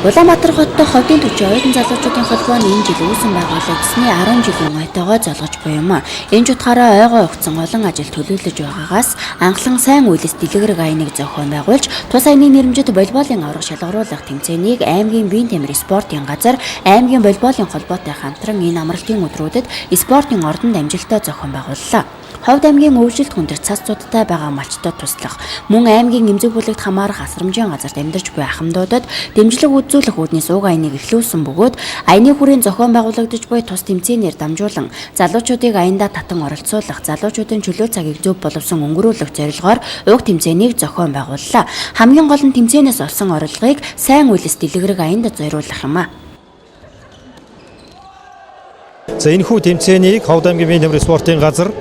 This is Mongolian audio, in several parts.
Улаанбаатар хоттой ховдын төчийн оюутан залуучуудын холбооны энэ жил үүсгэн байгуулагдсны 10 жилийн ойтойгоо залгаж буй юм. Энэ утгаараа ойгоо өгцөн олон ажил төлөвлөж байгаагаас анхлан сайн үйлс дэлгэрэг аяныг зохион байгуулж, тус аяны нэрмжит волейболын авраг шалгаруулах тэмцээнийг аймгийн биеийн тамирын спортын газар, аймгийн волейболын холбоотой хамтран энэ амралтын өдрүүдэд спортын ордонд амжилттай зохион байгууллаа. Ховд аймгийн өвжилт хүндэр цацуудтай байгаа малчдад туслах, мөн аймгийн эмзэг бүлэгт хамаарах асрамжийн газарт амьдарч буй ахмадуудад дэмжлэг үзүүлэх үүдний сууг аяныг эхлүүлсэн бөгөөд аяны хүрээнд зохион байгуулагдаж буй тус тэмцээнээр дамжуулан залуучуудыг аяндаа татан оролцуулах, залуучуудын чөлөө цагийг зөв боловсон өнгөрүүлэх зорилгоор уг тэмцээнийг зохион байгууллаа. Хамгийн гол нь тэмцээнээс олсон орлогыг сайн үйлс дэлгэрэг аянд зориулах юм а. За энэ хүү тэмцээнийг Ховд аймгийн биеийн тамирын спортын газар,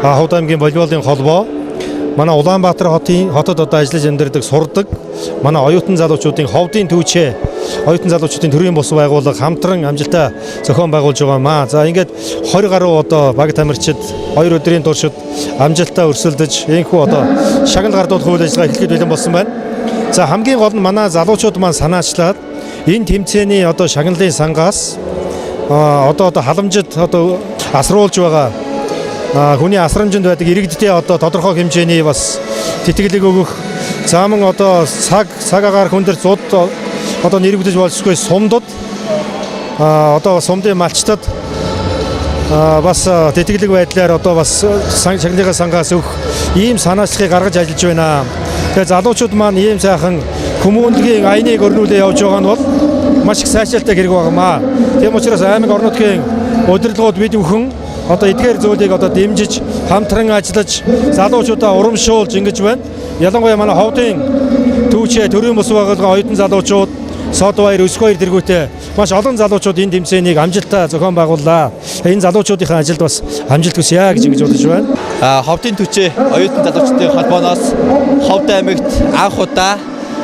Ховд аймгийн волейболын холбоо, манай Улаанбаатар хотод одоо ажиллаж амьдардаг сурдаг манай оюутан залуучуудын Ховдын түүчээ, оюутан залуучуудын төрийн бус байгууллага хамтран амжилттай зохион байгуулж байгаа маа. За ингээд 20 гаруй одоо баг тамирчид 2 өдрийн туршид амжилттай өрсөлдөж энэхүү одоо шагнал гардуулах үйл ажиллагаа эхлэхэд бэлэн болсон байна. За хамгийн гол нь манай залуучууд маань санаачлаад энэ тэмцээний одоо шагналын сангаас одоо халамжид одоо асруулж байгаа хүний асрамжинд байдаг иргэдтэй одоо тодорхой хэмжээний бас тэтгэлэг өгөх, зааман одоо цаг агаар хүндэр зуд одоо нэрвэгдэж болсгүй сумдад одоо сумдын малчтад бас тэтгэлэг байдлаар одоо бас шагналын сангаас өгөх ийм санаачлалыг гаргаж ажиллаж байна. Тэгээ залуучууд маань ийм сайхан хүмүүнлэгийн аяныг өрнүүлээ явж байгаа нь бол маш их сайжралтай хэрэг байгаамаа. Тийм учраас аймаг орон нутгийн удирдлагууд бид бүхэн одоо эдгээр зүйлийг одоо дэмжиж, хамтран ажиллаж, залуучуудаа урамшуулж ингэж байна. Ялангуяа манай Ховдын түүчээ төрийн бус байгууллагын оюутан залуучууд, Содбаяр, Өсгөөөр дэргүүтэй маш олон залуучууд энэ тэмцээнийг амжилттай зохион байгууллаа. Энэ залуучуудын ажилд бас амжилт хүсье гэж ингэж бодож байна. Ховдын түүчээ оюутан залуучдын холбооноос Ховд аймагт анх удаа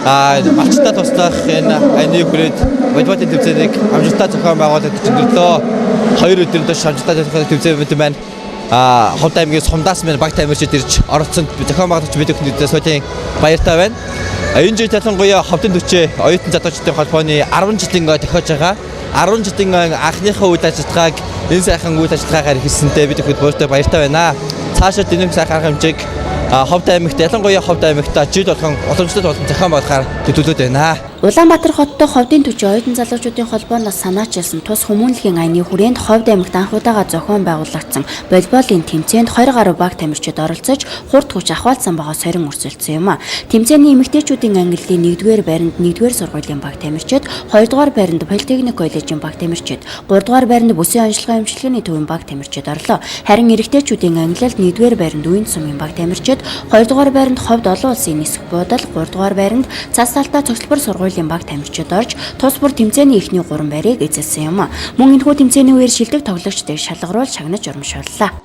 малчтай туслах энэ аяны хүрээд волейболын тэмцээнийг амжилттай зохион байгуулаад өдөртөө 2 өдрийн турш амжилттай зохион тэмцээн бид байна. Ховд аймгийн сумдаас мань баг тамирчид ирж оролцсонд зохион байгуулагч бид бүхэнд сүүлийн баяртай байна. Энэ жил ялангуяа Ховдын түүчээ оюутан залуучдын холбооны 10 жилийн тохиож байгаа. 10 жилийн анхныхаа үйл ажиллагааг энэ сайхан үйл ажиллагаагаар эхэлсэнтэй бид бүхэнд баяртай байна. Цаашаа дэнэг сайхан арга хэмжээг Ховд аймагт ялангуяа Ховд аймагт жил болгон уламжлалт болон зохион байгуулахаар төлөвлөд байна. Улаанбаатар хоттой ховдын төчийн оюутан залуучуудын холбооноос санаачилсан тус хүмүүнлэгийн аяны хүрээнд Ховд аймагт анх удаага зохион байгуулагдсан волейболын тэмцээнд 20 гаруй баг тамирчид оролцож хурд хүч ахвалсан байгаа сорин өрсөлдсөн юм а. Тэмцээний эмэгтэйчүүдийн ангиллын 1-р байранд 1-р сургуулийн баг тамирчид, 2-р байранд Политехник коллежийн баг тамирчид, 3-р байранд Бүсийн онцлогын эмчилгээний төвийн баг тамирчид орлоо. Харин эрэгтэйчүүдийн ангиллалд 1-р байранд Үн сумын баг тамирчид, 2-р байранд Ховд олон улсын нисэх буудал, 3-р байранд Цас талтай цогцлбор сургуулийн баг тамирчид орж тус бүр тэмцээний эхний 3 байрыг эзэлсэн юм. Мөн энэхүү тэмцээний үеэр шилдэг тоглогчдыг шалгаруулж шагнаж урамшууллаа.